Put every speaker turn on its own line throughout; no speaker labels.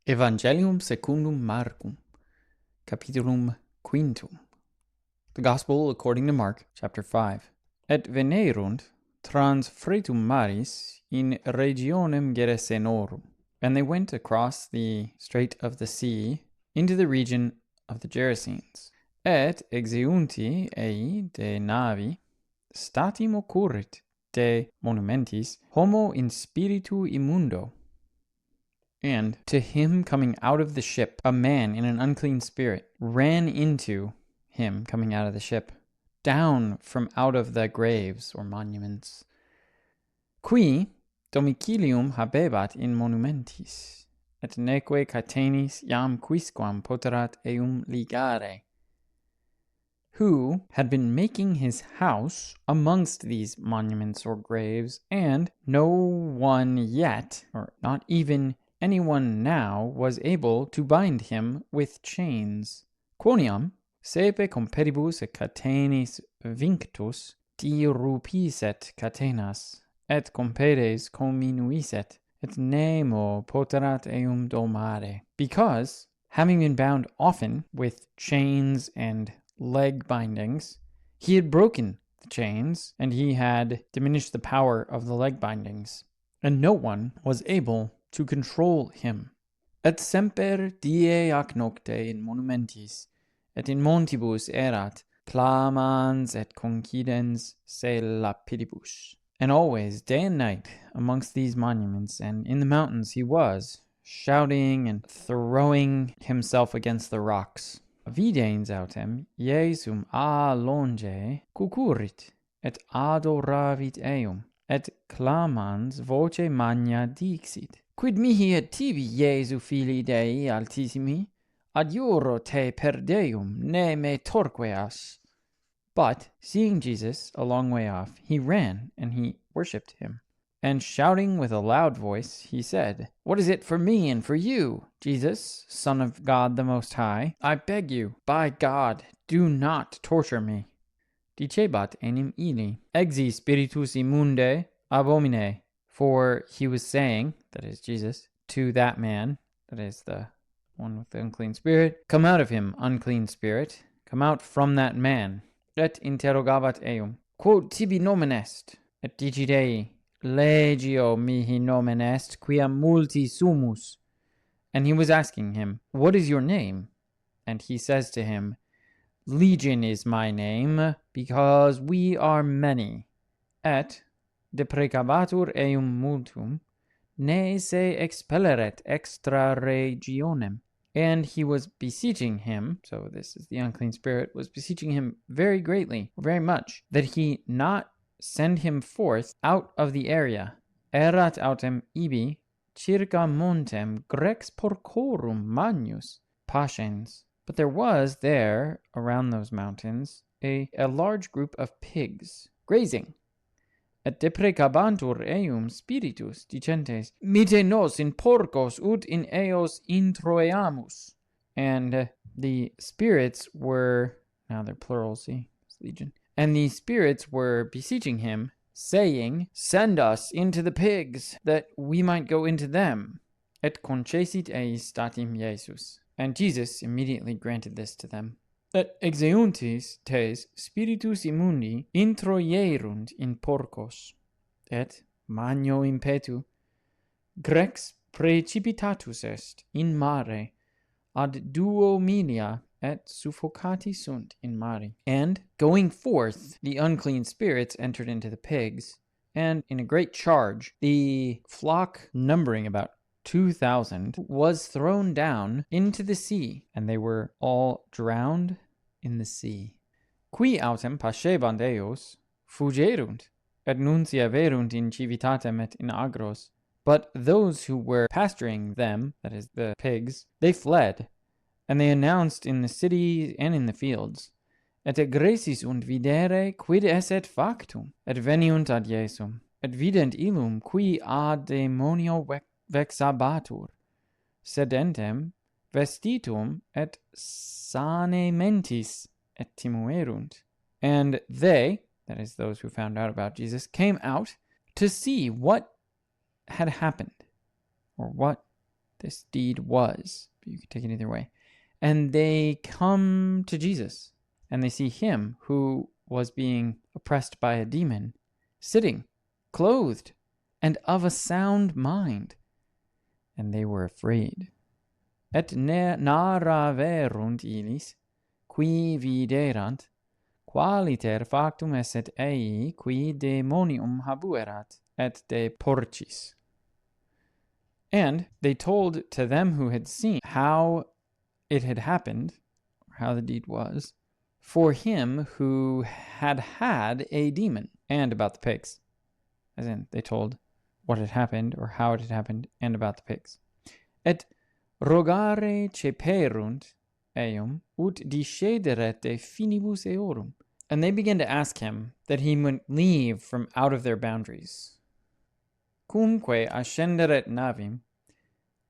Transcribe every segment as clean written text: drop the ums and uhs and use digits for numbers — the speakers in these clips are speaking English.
Evangelium secundum Marcum, capitulum quintum. The Gospel according to Mark, chapter 5. Et venerunt trans fretum maris in regionem Geresenorum. And they went across the strait of the sea into the region of the Gerasenes. Et exeunti ei de navi statim occurrit de monumentis homo in spiritu immundo. And to him coming out of the ship, a man in an unclean spirit ran into him coming out of the ship, down from out of the graves or monuments. Qui domicilium habebat in monumentis, et neque catenis iam quisquam poterat eum ligare, who had been making his house amongst these monuments or graves, and no one yet, or not even anyone now, was able to bind him with chains. Quoniam sepe compedibus et catenis vinctus dirupiset catenas, et compedes comminuiset, et nemo poterat eum domare. Because, having been bound often with chains and leg bindings, he had broken the chains, and he had diminished the power of the leg bindings, and no one was able to control him. Et semper die ac nocte in monumentis, et in montibus erat, clamans et concidens se lapidibus. And always, day and night, amongst these monuments and in the mountains he was, shouting and throwing himself against the rocks. Videns autem Iesum a longe cucurrit, et adoravit eum, et clamans voce magna dixit, quid mihi et tibi, Iesu Filii Dei altissimi, adjuro te per Deum, ne me torqueas. But, seeing Jesus a long way off, he ran, and he worshipped him. And shouting with a loud voice, he said, What is it for me and for you, Jesus, Son of God the Most High? I beg you, by God, do not torture me. Dicebat enim illi, exi spiritus immunde abomine. For he was saying, that is Jesus, to that man, that is the one with the unclean spirit, Come out of him, unclean spirit, come out from that man. Et interrogabat eum, quod tibi nomen est? Et dicit Legio mihi nomen est, quia multi sumus. And he was asking him, What is your name? And he says to him, Legion is my name, because we are many. Et deprecabatur eum multum, ne se expelleret extra regionem. And he was beseeching him, so this is the unclean spirit, was beseeching him very greatly, very much, that he not send him forth out of the area. Erat autem ibi circa montem grex porcorum magnus pascens. But there was there, around those mountains, a large group of pigs, grazing. Et deprecabantur eum spiritus, dicentes, Mite nos in porcos ut in eos introeamus. And the spirits were, now they're plural, see, it's legion. And the spirits were beseeching him, saying, Send us into the pigs, that we might go into them. Et concessit eis statim Iesus. And Jesus immediately granted this to them. Et exeuntis tes spiritus immundi introierunt in porcos. Et, magno impetu, grex precipitatus est in mare, ad 2 milia, et suffocati sunt in mare. And, going forth, the unclean spirits entered into the pigs, and in a great charge, the flock, numbering about 2,000, was thrown down into the sea, and they were all drowned in the sea. Qui autem pascebant eos fugerunt, et nuntia verunt in civitatem et in agros. But those who were pasturing them, that is the pigs, they fled, and they announced in the city and in the fields, Et egresis und videre quid esset factum, et veniunt ad Iesum, et vident illum qui a demonio vexabatur, sedentem vestitum et sane mentis, et timuerunt. And they, that is those who found out about Jesus, came out to see what had happened, or what this deed was. You can take it either way. And they come to Jesus, and they see him who was being oppressed by a demon, sitting, clothed, and of a sound mind. And they were afraid. Et naraverunt illis, qui viderat, qualiter factum esset ei qui demonium habuerat, et de porcis. And they told to them who had seen how it had happened, or how the deed was, for him who had had a demon, and about the pigs. As in, they told what had happened, or how it had happened, and about the pigs. Et rogare ceperunt eum, ut discederet de finibus eorum. And they began to ask him that he would leave from out of their boundaries. Cumque ascenderet navim,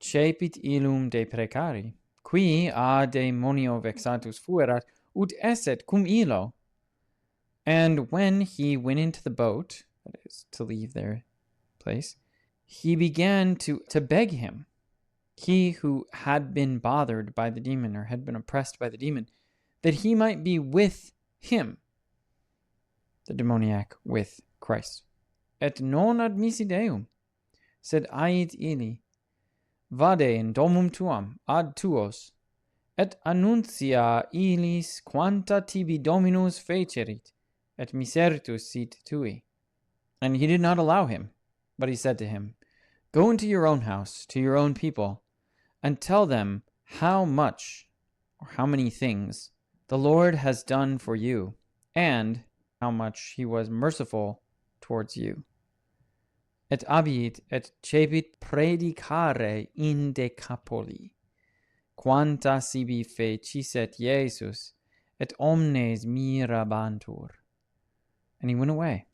cepit illum de precari, qui a demonio vexatus fuerat, ut esset cum illo. And when he went into the boat, that is, to leave their place, he began to beg him, he who had been bothered by the demon, or had been oppressed by the demon, that he might be with him, the demoniac with Christ. Et non admissi Deum, sed ait illi, vade in domum tuam ad tuos, et annuncia illis quanta tibi Dominus fecerit, et miserritus sit tui. And he did not allow him, but he said to him, Go into your own house, to your own people, and tell them how much, or how many things, the Lord has done for you, and how much he was merciful towards you. Et abiit et cepit predicare in Decapoli, quanta sibi feciset Jesus, et omnes mirabantur. And he went away,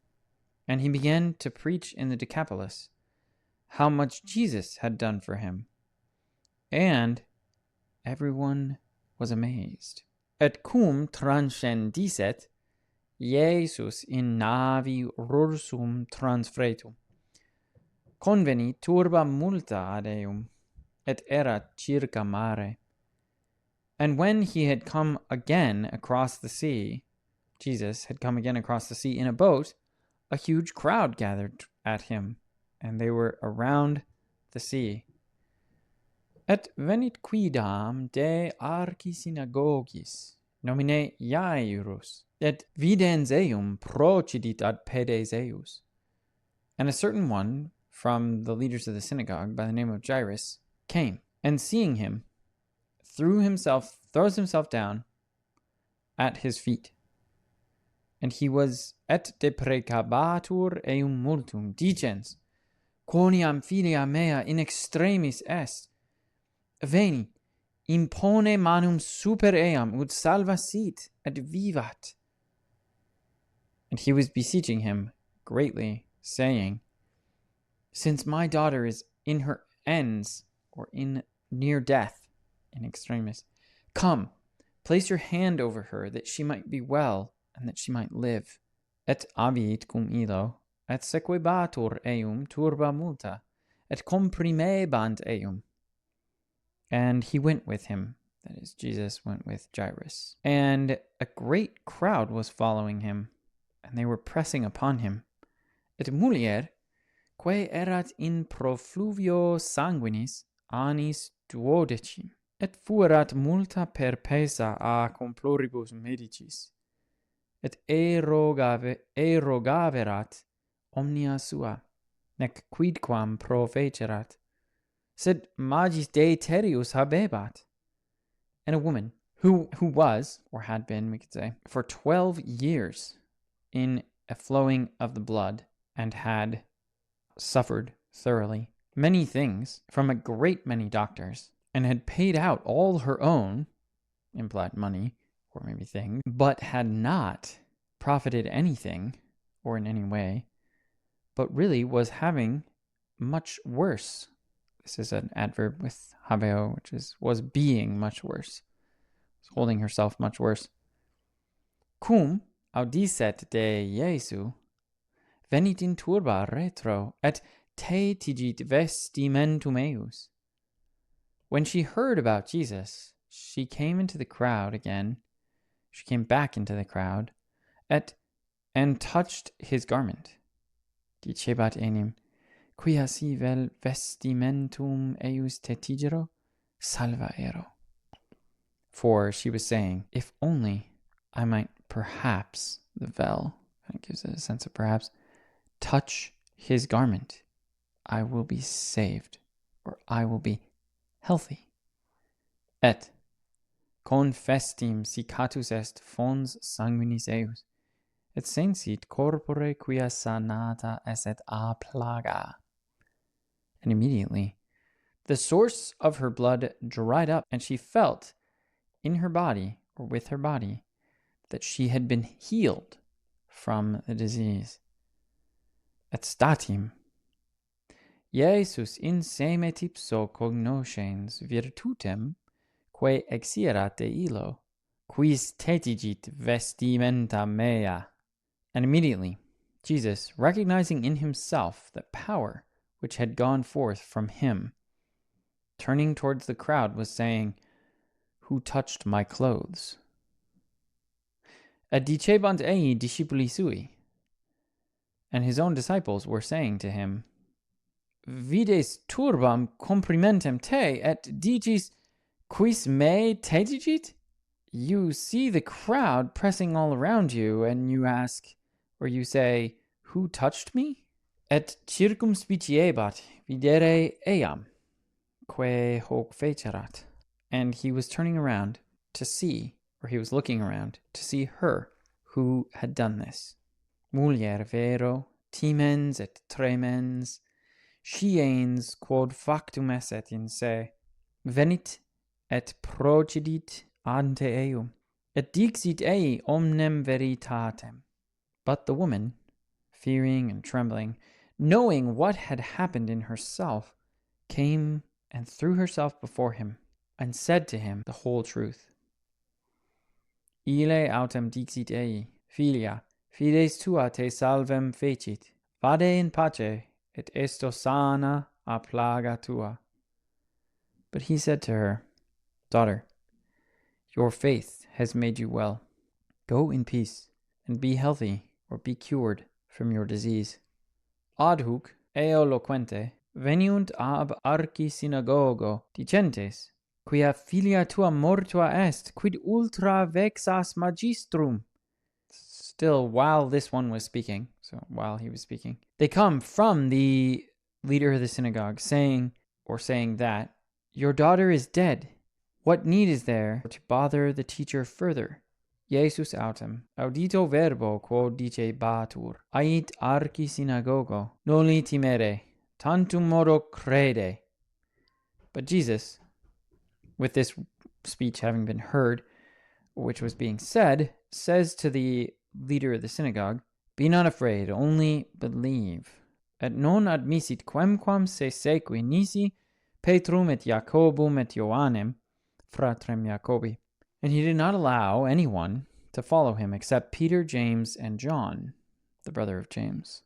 and he began to preach in the Decapolis how much Jesus had done for him. And everyone was amazed. Et cum transcendiset Jesus in navi rursum transfretum, conveni turba multa ad eum, et erat circa mare. And when he had come again across the sea, Jesus had come again across the sea in a boat, a huge crowd gathered at him, and they were around the sea. Et venit quidam de archisynagoguis, nomine Jairus, et videns eum procidit ad pedes eius. And a certain one from the leaders of the synagogue by the name of Jairus came, and seeing him, throws himself down at his feet. And he was et deprecabatur eum multum, dicens, quoniam filia mea in extremis est, veni, impone manum super eam, ut salva sit, et vivat. And he was beseeching him greatly, saying, Since my daughter is in her ends, or in near death, in extremis, come, place your hand over her, that she might be well, and that she might live. Et abiit cum illo, et sequebatur eum turba multa, et comprimebant eum. And he went with him, that is, Jesus went with Jairus. And a great crowd was following him, and they were pressing upon him. Et mulier, quae erat in profluvio sanguinis annis duodecim, et fuerat multa perpesa a comploribus medicis, et erogaverat omnia sua, nec quidquam profecerat, sed magis deiterius habebat. And a woman who was, or had been, we could say, for 12 years in a flowing of the blood, and had suffered thoroughly many things from a great many doctors, and had paid out all her own, implied money, or maybe things, but had not profited anything, or in any way, but really was having much worse. This is an adverb with habeo, which was being much worse, was holding herself much worse. Cum audiset de Iesu, venit in turba retro, et te tigit vestimentum eius. When she heard about Jesus, she came into the crowd again. She came back into the crowd and touched his garment. Dicebat enim, quia si vel vestimentum eius tetigero, salva ero. For she was saying, if only I might perhaps, the vel, it gives it a sense of perhaps, touch his garment, I will be saved, or I will be healthy. Et confestim sicatus est fons sanguinis eius, et sensit corpore quia sanata esset a plaga. And immediately the source of her blood dried up, and she felt in her body, or with her body, that she had been healed from the disease. Et statim Iesus in seme tipso cognoscens virtutem quae exierat de illo, quis tetigit vestimenta mea. And immediately Jesus, recognizing in himself that power which had gone forth from him, turning towards the crowd, was saying, who touched my clothes? Et dicebant ei discipuli sui. And his own disciples were saying to him, Vides turbam comprimentem te, et dicis, quis me tetigit? You see the crowd pressing all around you, and you ask, or you say, who touched me? Et circumspiciebat videre eam, quae hoc fecerat. And he was turning around to see, or he was looking around to see her who had done this. Mulier vero, timens et tremens, sciens quod factum esset in se, venit et procedit ante eum, et dixit ei omnem veritatem. But the woman, fearing and trembling, knowing what had happened in herself, came and threw herself before him, and said to him the whole truth. Ille autem dixit ei, filia, fides tua te salvem fecit, vade in pace, et esto sana a plaga tua. But he said to her, Daughter, your faith has made you well. Go in peace, and be healthy, or be cured from your disease. Ad hoc eo loquente veniunt ab arci synagogo dicentes, quia filia tua mortua est, quid ultra vexas magistrum. Still, while this one was speaking, so while he was speaking, they come from the leader of the synagogue saying that, your daughter is dead. What need is there to bother the teacher further? Jesus autem, audito verbo quod dicebatur, ait arci synagogo, noli timere, tantum modo crede. But Jesus, with this speech having been heard, which was being said, says to the leader of the synagogue, be not afraid, only believe. Et non admissit quemquam se sequi nisi Petrum et Jacobum et Ioannem, fratrem Jacobi. And he did not allow anyone to follow him except Peter, James, and John, the brother of James.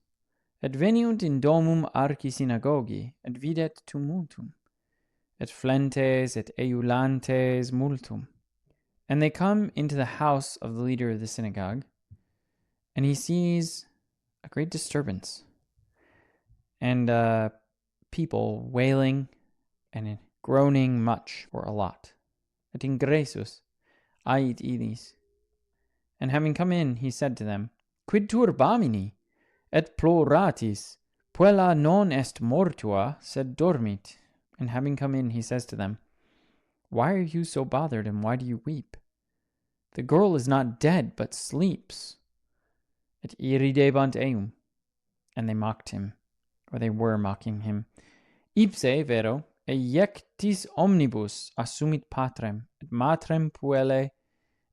Et veniunt in domum arci synagogi, et videt tumultum, et flentes et eulantes multum. And they come into the house of the leader of the synagogue, and he sees a great disturbance, and people wailing and groaning much, or a lot. Et ingressus ait illis. And having come in, he said to them, Quid turbamini, et ploratis, puella non est mortua, sed dormit. And having come in, he says to them, Why are you so bothered, and why do you weep? The girl is not dead, but sleeps. Et irridebant eum. And they mocked him, or they were mocking him. Ipse, vero, ejectis omnibus assumit patrem, et matrem puellae,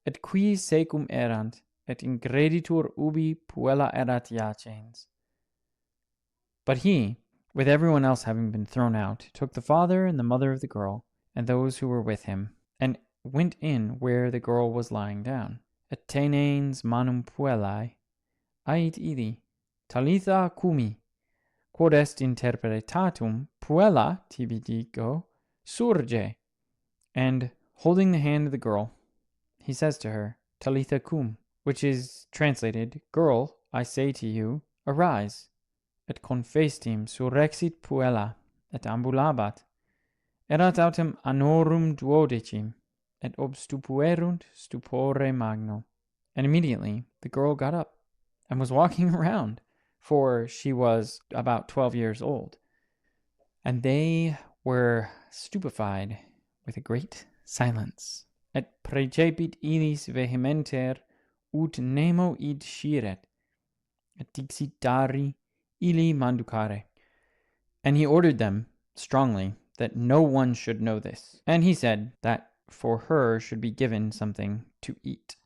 et qui secum erant, et ingreditur ubi puella erat iacens. But he, with everyone else having been thrown out, took the father and the mother of the girl, and those who were with him, and went in where the girl was lying down. Et teneins manum puellae, ait illi, Talitha cumi, quod est interpretatum, puella tibi digo, surge. And holding the hand of the girl, he says to her, Talitha cum, which is translated, Girl, I say to you, arise. Et confestim surrexit puella, et ambulabat. Erat autem annorum duodecim, et obstupuerunt stupore magno. And immediately the girl got up and was walking around, for she was about 12 years old. And they were stupefied with a great silence. Et precepit illis vehementer, ut nemo id sciret, et dixit dari illi manducare. And he ordered them strongly that no one should know this. And he said that for her should be given something to eat.